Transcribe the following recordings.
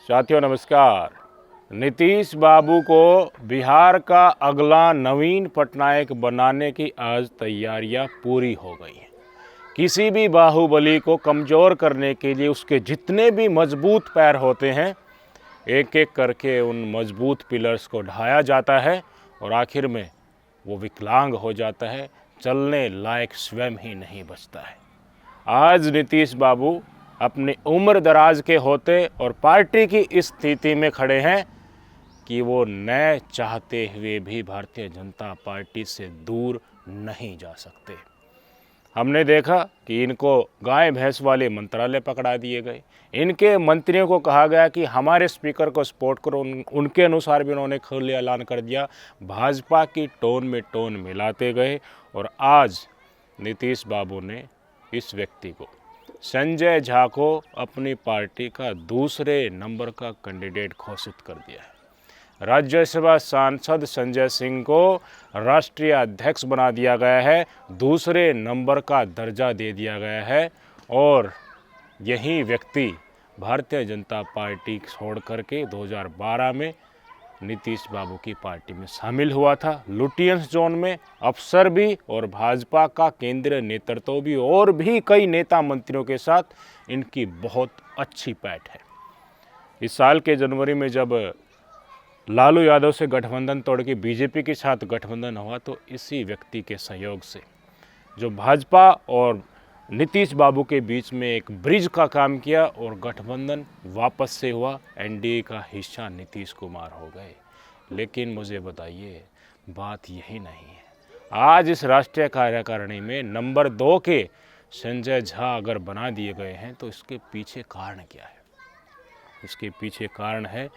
साथियों नमस्कार। नीतीश बाबू को बिहार का अगला नवीन पटनायक बनाने की आज तैयारियां पूरी हो गई हैं। किसी भी बाहुबली को कमज़ोर करने के लिए उसके जितने भी मजबूत पैर होते हैं, एक एक करके उन मजबूत पिलर्स को ढाया जाता है और आखिर में वो विकलांग हो जाता है, चलने लायक स्वयं ही नहीं बचता है। आज नीतीश बाबू अपनी उम्र दराज के होते और पार्टी की इस स्थिति में खड़े हैं कि वो न चाहते हुए भी भारतीय जनता पार्टी से दूर नहीं जा सकते। हमने देखा कि इनको गाय भैंस वाले मंत्रालय पकड़ा दिए गए। इनके मंत्रियों को कहा गया कि हमारे स्पीकर को सपोर्ट करो, उनके अनुसार भी उन्होंने खुले ऐलान कर दिया। भाजपा की टोन में टोन मिलाते गए और आज नीतीश बाबू ने इस व्यक्ति को, संजय झा को, अपनी पार्टी का दूसरे नंबर का कैंडिडेट घोषित कर दिया है। राज्यसभा सांसद संजय सिंह को राष्ट्रीय अध्यक्ष बना दिया गया है, दूसरे नंबर का दर्जा दे दिया गया है और यही व्यक्ति भारतीय जनता पार्टी छोड़ करके 2012 में नीतीश बाबू की पार्टी में शामिल हुआ था। लुटियंस जोन में अफसर भी और भाजपा का केंद्रीय नेतृत्व भी और भी कई नेता मंत्रियों के साथ इनकी बहुत अच्छी पैठ है। इस साल के जनवरी में जब लालू यादव से गठबंधन तोड़ के बीजेपी के साथ गठबंधन हुआ तो इसी व्यक्ति के सहयोग से जो भाजपा और नीतीश बाबू के बीच में एक ब्रिज का काम किया और गठबंधन वापस से हुआ। एनडीए का हिस्सा नीतीश कुमार हो गए। लेकिन मुझे बताइए, बात यही नहीं है। आज इस राष्ट्रीय कार्यकारिणी में नंबर 2 के संजय झा अगर बना दिए गए हैं तो इसके पीछे कारण क्या है? इसके पीछे कारण है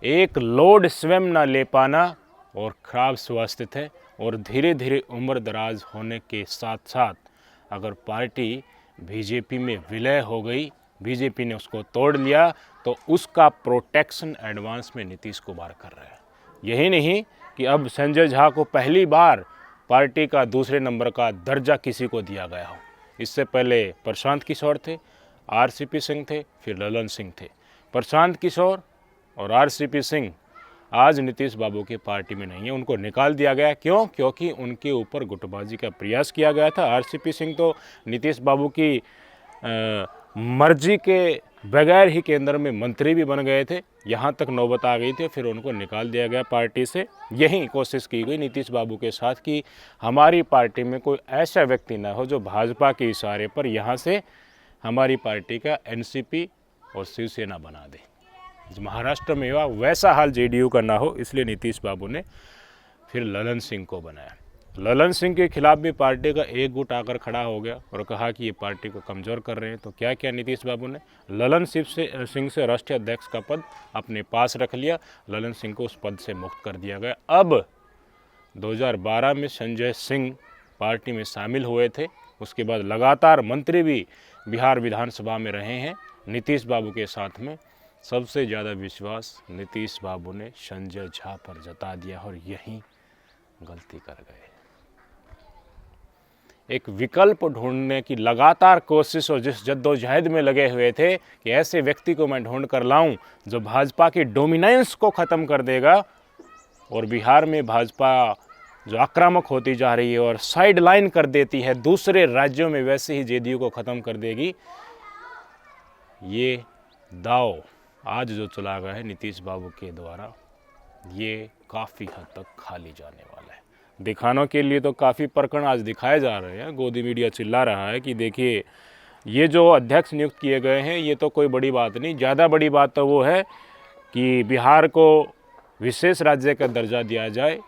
एक लोड स्वयं न ले पाना और खराब स्वास्थ्य है और धीरे धीरे उम्र दराज होने के साथ साथ अगर पार्टी बीजेपी में विलय हो गई, बीजेपी ने उसको तोड़ लिया, तो उसका प्रोटेक्शन एडवांस में नीतीश कुमार कर रहे हैं। यही नहीं कि अब संजय झा को पहली बार पार्टी का दूसरे नंबर का दर्जा किसी को दिया गया हो। इससे पहले प्रशांत किशोर थे, आरसीपी सिंह थे, फिर ललन सिंह थे। प्रशांत किशोर और आरसीपी सिंह आज नीतीश बाबू की पार्टी में नहीं है, उनको निकाल दिया गया। क्यों? क्योंकि उनके ऊपर गुटबाजी का प्रयास किया गया था। आरसीपी सिंह तो नीतीश बाबू की मर्जी के बगैर ही केंद्र में मंत्री भी बन गए थे। यहाँ तक नौबत आ गई थी, फिर उनको निकाल दिया गया पार्टी से। यही कोशिश की गई नीतीश बाबू के साथ कि हमारी पार्टी में कोई ऐसा व्यक्ति ना हो जो भाजपा के इशारे पर यहाँ से हमारी पार्टी का एनसीपी और शिवसेना बना दे। महाराष्ट्र में हुआ वैसा हाल जेडीयू का ना हो, इसलिए नीतीश बाबू ने फिर ललन सिंह को बनाया। ललन सिंह के खिलाफ भी पार्टी का एक गुट आकर खड़ा हो गया और कहा कि ये पार्टी को कमज़ोर कर रहे हैं। तो क्या किया नीतीश बाबू ने? ललन सिंह से राष्ट्रीय अध्यक्ष का पद अपने पास रख लिया। ललन सिंह को उस पद से मुक्त कर दिया गया। अब 2012 में संजय सिंह पार्टी में शामिल हुए थे, उसके बाद लगातार मंत्री भी बिहार विधानसभा में रहे हैं नीतीश बाबू के साथ में। सबसे ज़्यादा विश्वास नीतीश बाबू ने संजय झा पर जता दिया और यही गलती कर गए। एक विकल्प ढूंढने की लगातार कोशिश और जिस जद्दोजहद में लगे हुए थे कि ऐसे व्यक्ति को मैं ढूंढ कर लाऊं जो भाजपा की डोमिनेंस को ख़त्म कर देगा और बिहार में भाजपा जो आक्रामक होती जा रही है और साइड लाइन कर देती है दूसरे राज्यों में, वैसे ही जेडीयू को ख़त्म कर देगी। ये दाव आज जो चला गया है नीतीश बाबू के द्वारा, ये काफ़ी हद तक खाली जाने वाला है। दिखानों के लिए तो काफ़ी प्रकरण आज दिखाए जा रहे हैं। गोदी मीडिया चिल्ला रहा है कि देखिए ये जो अध्यक्ष नियुक्त किए गए हैं ये तो कोई बड़ी बात नहीं। ज़्यादा बड़ी बात तो वो है कि बिहार को विशेष राज्य का दर्जा दिया जाए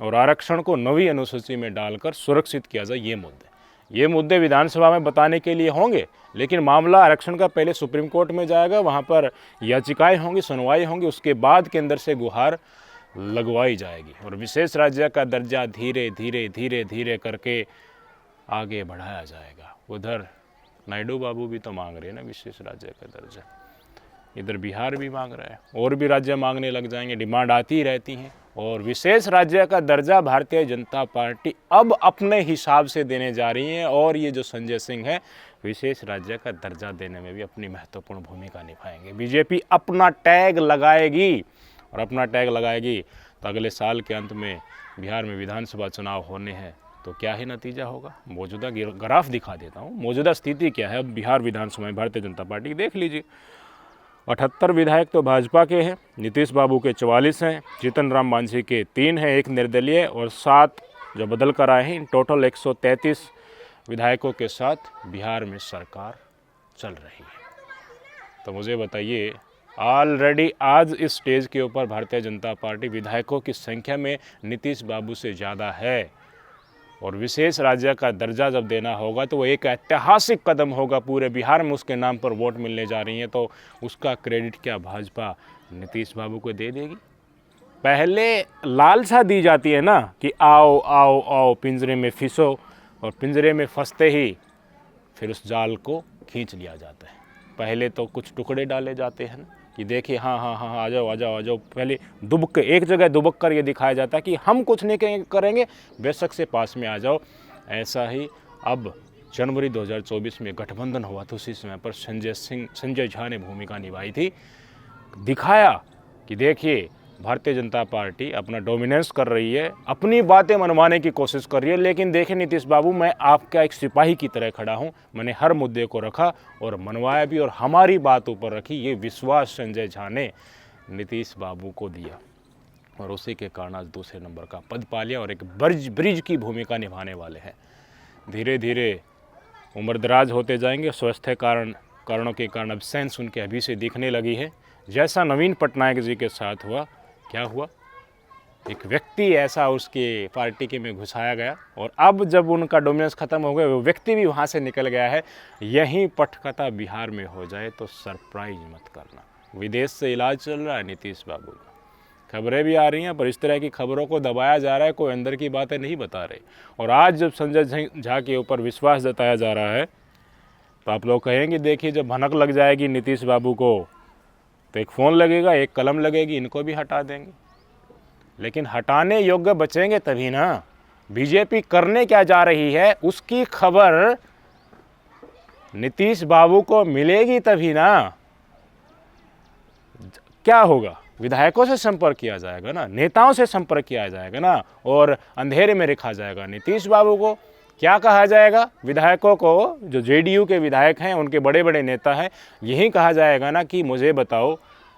और आरक्षण को नवी अनुसूची में डालकर सुरक्षित किया जाए। ये मुद्दे विधानसभा में बताने के लिए होंगे, लेकिन मामला आरक्षण का पहले सुप्रीम कोर्ट में जाएगा, वहाँ पर याचिकाएं होंगी, सुनवाई होंगी, उसके बाद केंद्र से गुहार लगवाई जाएगी और विशेष राज्य का दर्जा धीरे धीरे धीरे धीरे करके आगे बढ़ाया जाएगा। उधर नायडू बाबू भी तो मांग रहे हैं ना विशेष राज्य का दर्जा, इधर बिहार भी मांग रहा है और भी राज्य मांगने लग जाएंगे। डिमांड आती ही रहती हैं। और विशेष राज्य का दर्जा भारतीय जनता पार्टी अब अपने हिसाब से देने जा रही है। और ये जो संजय सिंह है विशेष राज्य का दर्जा देने में भी अपनी महत्वपूर्ण भूमिका निभाएंगे। बीजेपी अपना टैग लगाएगी और अपना टैग लगाएगी तो अगले साल के अंत में बिहार में विधानसभा चुनाव होने हैं तो क्या ही नतीजा होगा। मौजूदा ग्राफ दिखा देता हूँ, मौजूदा स्थिति क्या है अब बिहार विधानसभा में भारतीय जनता पार्टी देख लीजिए। 78 विधायक तो भाजपा के हैं, नीतीश बाबू के 44 हैं, जीतन राम मांझी के 3 हैं, 1 निर्दलीय और 7 जो बदल कर आए हैं। टोटल 133 विधायकों के साथ बिहार में सरकार चल रही है। तो मुझे बताइए, ऑलरेडी आज इस स्टेज के ऊपर भारतीय जनता पार्टी विधायकों की संख्या में नीतीश बाबू से ज़्यादा है और विशेष राज्य का दर्जा जब देना होगा तो वो एक ऐतिहासिक कदम होगा। पूरे बिहार में उसके नाम पर वोट मिलने जा रही हैं तो उसका क्रेडिट क्या भाजपा नीतीश बाबू को दे देगी? पहले लालसा दी जाती है ना कि आओ आओ आओ पिंजरे में फंसो, और पिंजरे में फंसते ही फिर उस जाल को खींच लिया जाता है। पहले तो कुछ टुकड़े डाले जाते हैं ना कि देखिए हाँ हाँ हाँ आ जाओ आ जाओ आ जाओ, पहले दुबक के एक जगह दुबक कर ये दिखाया जाता है कि हम कुछ नहीं करेंगे, बेशक से पास में आ जाओ। ऐसा ही अब जनवरी 2024 में गठबंधन हुआ तो उसी समय पर संजय झा ने भूमिका निभाई थी, दिखाया कि देखिए भारतीय जनता पार्टी अपना डोमिनेंस कर रही है, अपनी बातें मनवाने की कोशिश कर रही है, लेकिन देखिए नीतीश बाबू मैं आपका एक सिपाही की तरह खड़ा हूं, मैंने हर मुद्दे को रखा और मनवाया भी और हमारी बात ऊपर रखी। ये विश्वास संजय झा ने नीतीश बाबू को दिया और उसी के कारण आज दूसरे नंबर का पद पा लिया और एक ब्रिज की भूमिका निभाने वाले हैं। धीरे धीरे उम्रदराज होते जाएंगे, स्वास्थ्य कारणों के कारण एब्सेंस उनके अभी से दिखने लगी है। जैसा नवीन पटनायक जी के साथ हुआ, क्या हुआ, एक व्यक्ति ऐसा उसके पार्टी के में घुसाया गया और अब जब उनका डोमिनेंस खत्म हो गया वो व्यक्ति भी वहाँ से निकल गया है। यही पटकथा बिहार में हो जाए तो सरप्राइज मत करना। विदेश से इलाज चल रहा है नीतीश बाबू का, खबरें भी आ रही हैं पर इस तरह की खबरों को दबाया जा रहा है, कोई अंदर की बातें नहीं बता रहे। और आज जब संजय झा के ऊपर विश्वास जताया जा रहा है तो आप लोग कहेंगे देखिए जब भनक लग जाएगी नीतीश बाबू को तो एक फ़ोन लगेगा, एक कलम लगेगी, इनको भी हटा देंगे। लेकिन हटाने योग्य बचेंगे तभी ना। बीजेपी करने क्या जा रही है उसकी खबर नीतीश बाबू को मिलेगी तभी ना। क्या होगा, विधायकों से संपर्क किया जाएगा ना, नेताओं से संपर्क किया जाएगा ना और अंधेरे में रखा जाएगा। नीतीश बाबू को क्या कहा जाएगा, विधायकों को जो जेडीयू के विधायक हैं, उनके बड़े बड़े नेता हैं, यही कहा जाएगा ना कि मुझे बताओ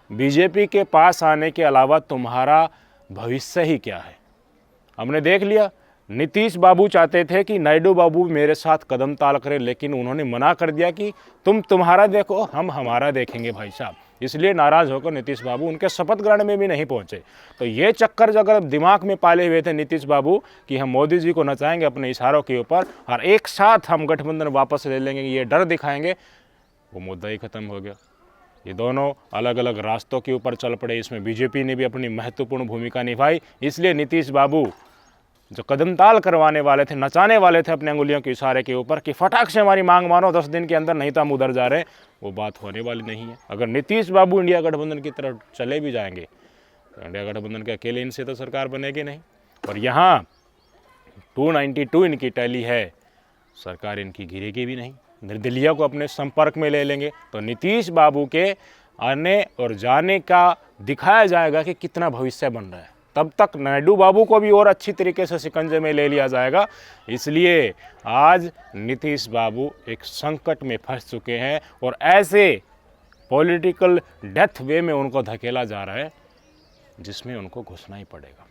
बीजेपी के पास आने के अलावा तुम्हारा भविष्य ही क्या है। हमने देख लिया, नीतीश बाबू चाहते थे कि नायडू बाबू मेरे साथ कदम ताल करें, लेकिन उन्होंने मना कर दिया कि तुम तुम्हारा देखो हम हमारा देखेंगे भाई साहब। इसलिए नाराज़ होकर नीतीश बाबू उनके शपथ ग्रहण में भी नहीं पहुंचे। तो ये चक्कर अगर दिमाग में पाले हुए थे नीतीश बाबू कि हम मोदी जी को नचाएंगे अपने इशारों के ऊपर और एक साथ हम गठबंधन वापस ले लेंगे, ये डर दिखाएंगे, वो मुद्दा ही खत्म हो गया। ये दोनों अलग अलग रास्तों के ऊपर चल पड़े। इसमें बीजेपी ने भी अपनी महत्वपूर्ण भूमिका निभाई। इसलिए नीतीश बाबू जो कदम ताल करवाने वाले थे, नचाने वाले थे अपने अंगुलियों के इशारे के ऊपर कि फटाक से हमारी मांग मानो 10 दिन के अंदर, नहीं तो हम उधर जा रहे हैं, वो बात होने वाली नहीं है। अगर नीतीश बाबू इंडिया गठबंधन की तरफ चले भी जाएंगे तो इंडिया गठबंधन के अकेले इनसे तो सरकार बनेगी नहीं। और यहाँ 292 इनकी टैली है, सरकार इनकी गिरेगी भी नहीं। निर्दलीय को अपने संपर्क में ले लेंगे तो नीतीश बाबू के आने और जाने का दिखाया जाएगा कि कितना भविष्य बन रहा है। तब तक नायडू बाबू को भी और अच्छी तरीके से शिकंजे में ले लिया जाएगा। इसलिए आज नीतीश बाबू एक संकट में फंस चुके हैं और ऐसे पॉलिटिकल डेथ वे में उनको धकेला जा रहा है जिसमें उनको घुसना ही पड़ेगा।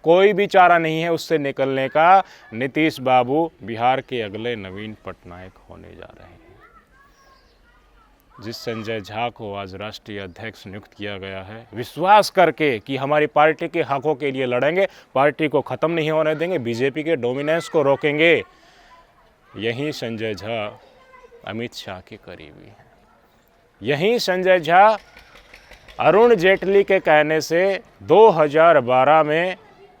कोई भी चारा नहीं है उससे निकलने का। नीतीश बाबू बिहार के अगले नवीन पटनायक होने जा रहे हैं। जिस संजय झा को आज राष्ट्रीय अध्यक्ष नियुक्त किया गया है, विश्वास करके कि हमारी पार्टी के हकों के लिए लड़ेंगे, पार्टी को ख़त्म नहीं होने देंगे, बीजेपी के डोमिनेंस को रोकेंगे, यही संजय झा अमित शाह के करीबी हैं। यही संजय झा अरुण जेटली के कहने से 2012 में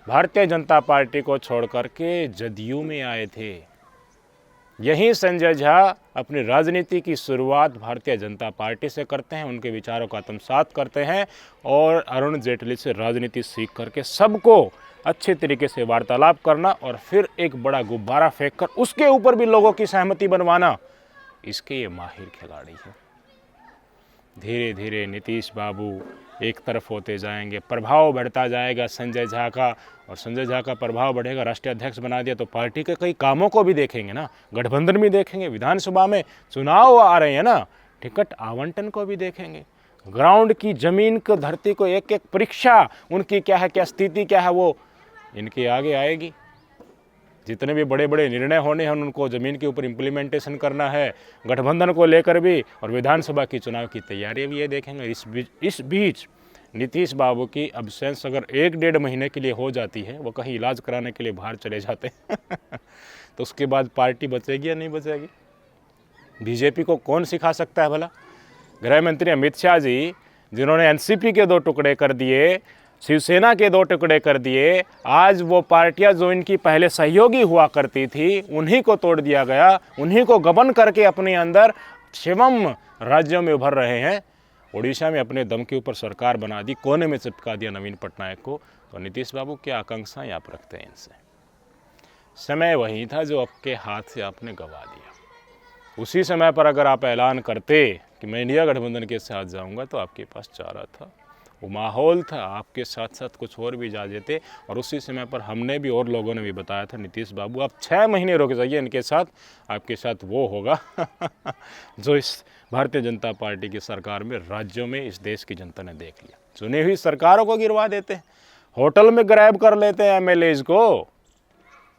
भारतीय जनता पार्टी को छोड़ करके जदयू में आए थे। यही संजय झा अपनी राजनीति की शुरुआत भारतीय जनता पार्टी से करते हैं, उनके विचारों का आत्मसात करते हैं और अरुण जेटली से राजनीति सीख करके सबको अच्छे तरीके से वार्तालाप करना और फिर एक बड़ा गुब्बारा फेंककर उसके ऊपर भी लोगों की सहमति बनवाना, इसके ये माहिर खिलाड़ी हैं। धीरे धीरे नीतीश बाबू एक तरफ होते जाएंगे, प्रभाव बढ़ता जाएगा संजय झा का, और संजय झा का प्रभाव बढ़ेगा, राष्ट्रीय अध्यक्ष बना दिया तो पार्टी के कई कामों को भी देखेंगे ना, गठबंधन भी देखेंगे, विधानसभा में चुनाव आ रहे हैं ना, टिकट आवंटन को भी देखेंगे, ग्राउंड की जमीन को, धरती को एक एक परीक्षा उनकी क्या है, क्या स्थिति क्या है, वो इनके आगे आएगी। जितने भी बड़े बड़े निर्णय होने हैं उनको ज़मीन के ऊपर इम्प्लीमेंटेशन करना है, गठबंधन को लेकर भी और विधानसभा की चुनाव की तैयारी भी ये देखेंगे। इस बीच नीतीश बाबू की अब्सेंस अगर 1-1.5 महीने के लिए हो जाती है, वो कहीं इलाज कराने के लिए बाहर चले जाते हैं तो उसके बाद पार्टी बचेगी या नहीं बचेगी? बीजेपी को कौन सिखा सकता है भला? गृह मंत्री अमित शाह जी, जिन्होंने एनसीपी के 2 टुकड़े कर दिए, शिवसेना के 2 टुकड़े कर दिए, आज वो पार्टियां जो इनकी पहले सहयोगी हुआ करती थी उन्हीं को तोड़ दिया गया, उन्हीं को गबन करके अपने अंदर शिवम राज्यों में उभर रहे हैं। उड़ीसा में अपने दम के ऊपर सरकार बना दी, कोने में चिपका दिया नवीन पटनायक को। तो नीतीश बाबू क्या आकांक्षाएं आप रखते हैं इनसे? समय वही था जो आपके हाथ से आपने गवा दिया। उसी समय पर अगर आप ऐलान करते कि मैं इंडिया गठबंधन के साथ जाऊंगा तो आपके पास चारा था, वो माहौल था, आपके साथ साथ कुछ और भी जा देते। और उसी समय पर हमने भी और लोगों ने भी बताया था, नीतीश बाबू आप 6 महीने रुक जाइए इनके साथ, आपके साथ वो होगा जो इस भारतीय जनता पार्टी की सरकार में राज्यों में इस देश की जनता ने देख लिया। चुनी हुई सरकारों को गिरवा देते हैं, होटल में ग्रैब कर लेते हैं एमएलएज को।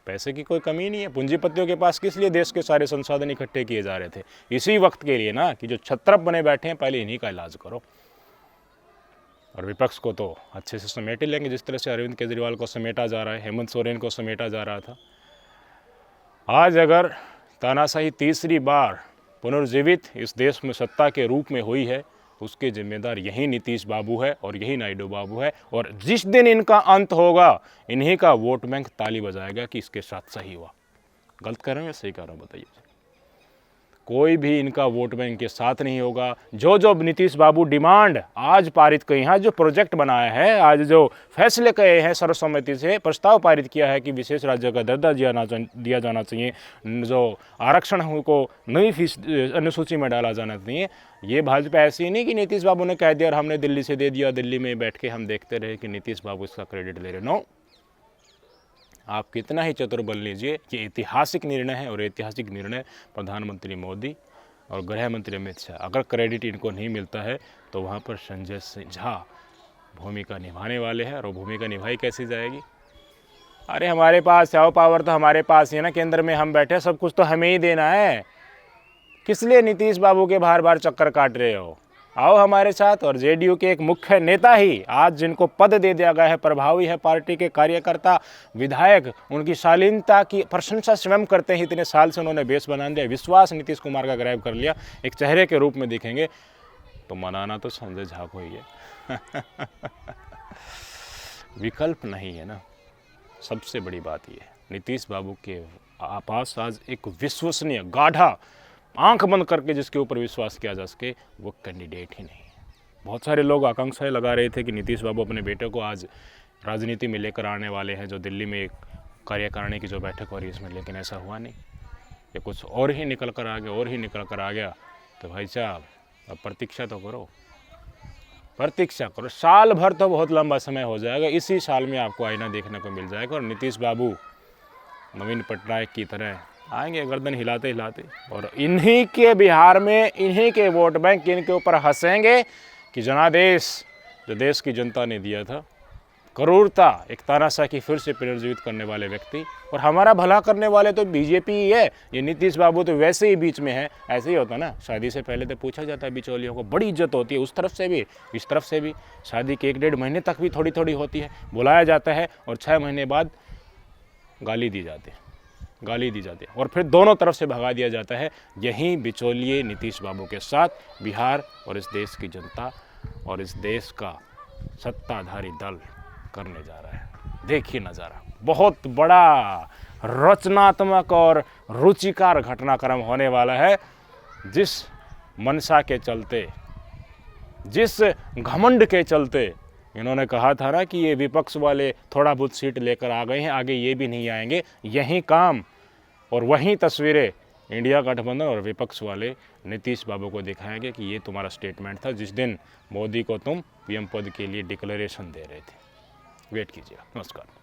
पैसे की कोई कमी नहीं है, पूंजीपतियों के पास किस लिए देश के सारे संसाधन इकट्ठे किए जा रहे थे? इसी वक्त के लिए ना, कि जो छत्रप बने बैठे हैं पहले इन्हीं का इलाज करो। और विपक्ष को तो अच्छे से समेट ही लेंगे, जिस तरह से अरविंद केजरीवाल को समेटा जा रहा है, हेमंत सोरेन को समेटा जा रहा था। आज अगर तानाशाही तीसरी बार पुनर्जीवित इस देश में सत्ता के रूप में हुई है, उसके जिम्मेदार यही नीतीश बाबू है और यही नायडू बाबू है। और जिस दिन इनका अंत होगा, इन्हीं का वोट बैंक ताली बजाएगा कि इसके साथ सही हुआ। गलत कर रहे हैं या सही कर रहा हूँ बताइए? कोई भी इनका वोट बैंक के साथ नहीं होगा। जो नीतीश बाबू डिमांड आज पारित कही है, जो प्रोजेक्ट बनाया है, आज जो फैसले कहे हैं, सर्वसम्मति से प्रस्ताव पारित किया है कि विशेष राज्य का दर्जा दिया जाना चाहिए, जो आरक्षण को नई अनुसूची में डाला जाना चाहिए, ये भाजपा ऐसी नहीं कि नीतीश बाबू ने कह दिया और हमने दिल्ली से दे दिया, दिल्ली में बैठ के हम देखते रहे कि नीतीश बाबू इसका क्रेडिट ले रहे। नो, आप कितना ही चतुर बन लीजिए, ये ऐतिहासिक निर्णय है और ऐतिहासिक निर्णय प्रधानमंत्री मोदी और गृह मंत्री अमित शाह, अगर क्रेडिट इनको नहीं मिलता है तो वहाँ पर संजय झा भूमिका निभाने वाले हैं। और वो भूमिका निभाई कैसी जाएगी? अरे हमारे पास है पावर, तो हमारे पास ही है ना, केंद्र में हम बैठे, सब कुछ तो हमें ही देना है। किस लिए नीतीश बाबू के बार बार चक्कर काट रहे हो? आओ हमारे साथ। और जेडीयू के एक मुख्य नेता ही आज जिनको पद दे दिया गया है, प्रभावी है, पार्टी के कार्यकर्ता विधायक उनकी शालीनता की प्रशंसा स्वयं करते हैं। इतने साल से उन्होंने बेस बना दिया, विश्वास नीतीश कुमार का ग्रैब कर लिया, एक चेहरे के रूप में दिखेंगे, तो मनाना तो संजय झा को ही है विकल्प नहीं है ना। सबसे बड़ी बात यह है, नीतीश बाबू के पास आज एक विश्वसनीय, गाढ़ा, आंख बंद करके जिसके ऊपर विश्वास किया जा सके, वो कैंडिडेट ही नहीं है। बहुत सारे लोग आकांक्षाएं लगा रहे थे कि नीतीश बाबू अपने बेटे को आज राजनीति में लेकर आने वाले हैं, जो दिल्ली में एक कार्यकारिणी की जो बैठक हो रही है इसमें, लेकिन ऐसा हुआ नहीं। ये कुछ और ही निकल कर आ गया, और ही निकल कर आ गया। तो भाई साहब, अब प्रतीक्षा तो करो, प्रतीक्षा करो। साल भर तो बहुत लंबा समय हो जाएगा, इसी साल में आपको आईना देखने को मिल जाएगा और नीतीश बाबू नवीन पटनायक की तरह आएंगे गर्दन हिलाते हिलाते, और इन्हीं के बिहार में इन्हीं के वोट बैंक इनके ऊपर हंसेंगे कि जनादेश जो देश की जनता ने दिया था, क्रूरता, एक तानाशाह की फिर से पुनर्जीवित करने वाले व्यक्ति, और हमारा भला करने वाले तो बीजेपी ही है। ये नीतीश बाबू तो वैसे ही बीच में है। ऐसे ही होता ना, शादी से पहले तो पूछा जाता है बिचौलियों को, बड़ी इज्जत होती है, उस तरफ से भी इस तरफ से भी। शादी के 1-1.5 महीने तक भी थोड़ी थोड़ी होती है, बुलाया जाता है और 6 महीने बाद गाली दी जाती है और फिर दोनों तरफ से भगा दिया जाता है। यही बिचौलिए नीतीश बाबू के साथ बिहार और इस देश की जनता और इस देश का सत्ताधारी दल करने जा रहा है। देखिए नज़ारा, बहुत बड़ा रचनात्मक और रुचिकर घटनाक्रम होने वाला है। जिस मनसा के चलते, जिस घमंड के चलते इन्होंने कहा था ना कि ये विपक्ष वाले थोड़ा बहुत सीट लेकर आ गए हैं, आगे ये भी नहीं आएंगे, यही काम और वही तस्वीरें इंडिया गठबंधन और विपक्ष वाले नीतीश बाबू को दिखाएंगे कि ये तुम्हारा स्टेटमेंट था जिस दिन मोदी को तुम पीएम पद के लिए डिक्लेरेशन दे रहे थे। वेट कीजिए। नमस्कार।